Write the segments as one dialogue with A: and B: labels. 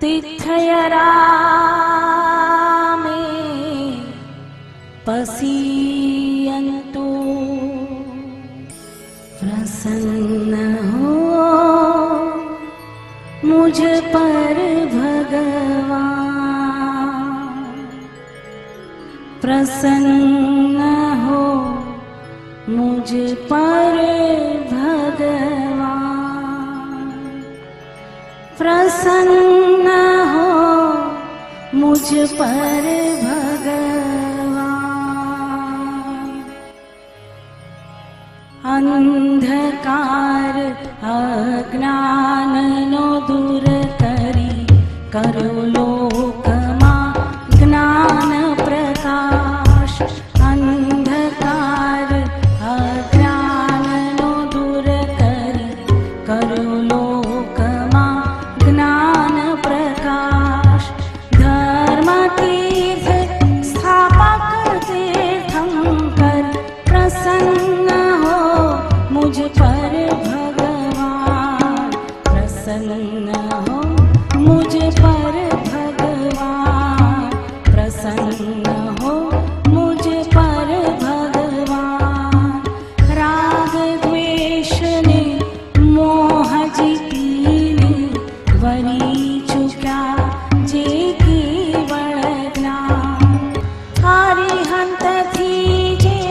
A: तीर्थयरा में पसीयन्तु प्रसन्न हो मुझ पर भगवान, प्रसन्न हो मुझ पर भगवान, प्रसन्न हो मुझ पर भगवान। अंधकार अज्ञाननो दूर करी करो लोकमा ज्ञान प्रकाश। अंधकार अज्ञाननो दूर करी करो लोकमा ज्ञान प्रकाश। धर्म तीर्थ स्थापक तीर्थंकर प्रसन्न हो मुझ पर भगवान, प्रसन्न हो मुझ पर भगवान, प्रसन्न हो मुझ पर भगवान। राग द्वेष ने मोह जीतीने वरी चुक्या जे केवल ज्ञान। हरिहंत थी जे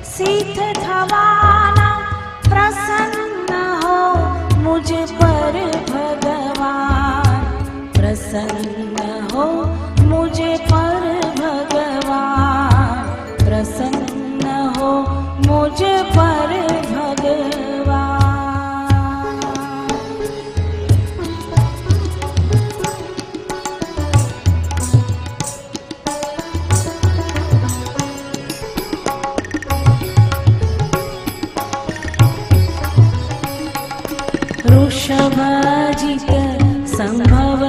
A: सिद्ध थवाना, प्रसन्न हो मुझ पर भगवान, प्रसन्न हो मुझ पर भगवान, प्रसन्न हो मुझ पर भगवान। वृषभजित संभव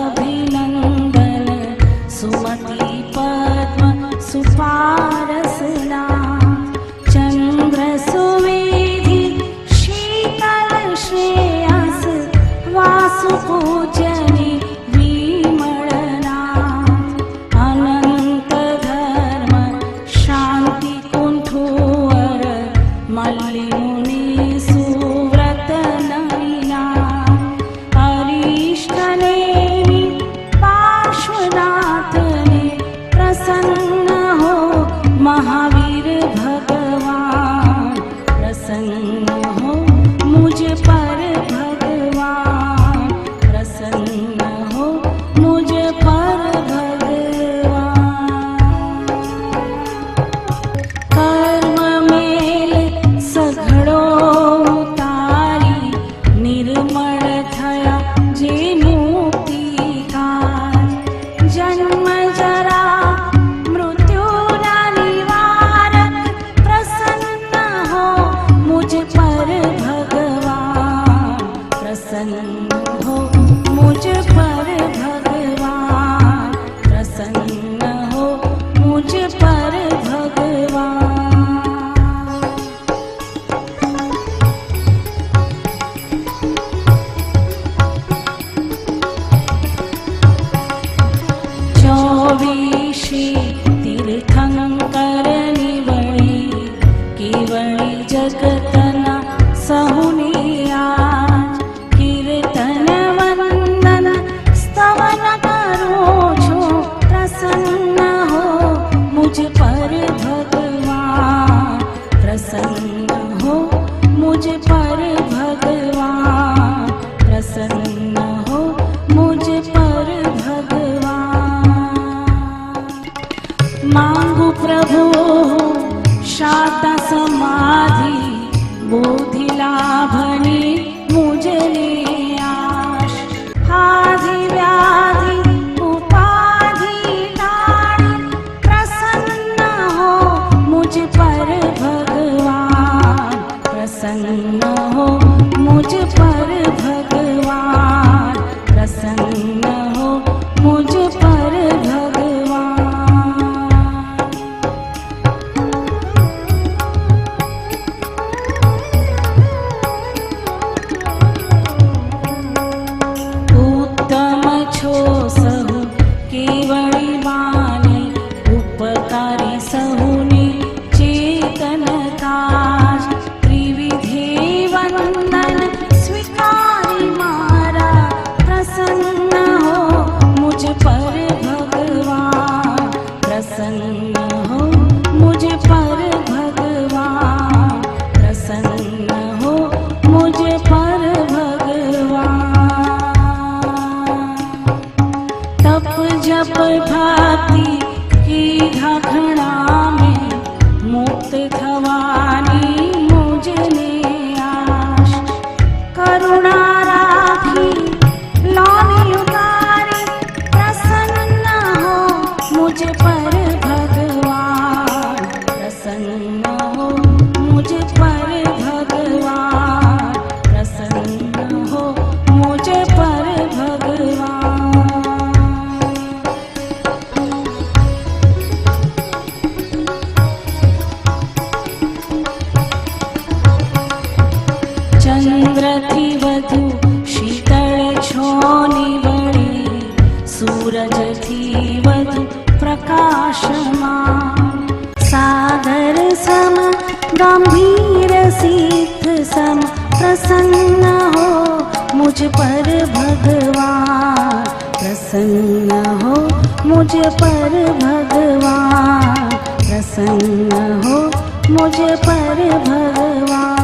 A: अभिनंदन, सुमति पद्म सुपारसना। चंद्र सुवेधि शीतल श्रेयस, वासु पूजने विमलना। अनंत धर्म शांति कुंठुवर, मल्लि मुनि सुव्रत नवीना। अरिष्टनेमि पार्श्वनाथने, प्रसन्न हो महावीर भगवान, प्रसन्न हो मुझ पर भगवान, प्रसन्न हो मुझ पर भगवान। कर्म मेल सघड़ो उतारी, निर्मल थया जे मुक्ति काज। जन्म जरा मृत्यु निवारक, प्रसन्न हो मुझ पर भगवान, प्रसन्न हो मुझ पर भगवान, प्रसन्न हो मुझ पर भगवान। चौवीशी तीर्थंकर निवळी, केवळी जगतना सहुनी आज। कीर्तन वंदन स्तवन करो छो, प्रसन्न हो मुझ पर भगवान, प्रसन्न हो मुझ पर भगवान, प्रसन्न हो मुझ पर भगवान। मांगू प्रभु शाता समाधि, बोधि लाभनी मुझे आश। आधि व्याधि उपाधि टाळी, प्रसन्न हो मुझ पर भगवान, प्रसन्न हो मुझ पर भगवान, प्रसन्न हो मुझ पर भगवान। उत्तम छो मुझ पर भगवान, प्रसन्न हो मुझ पर भगवान।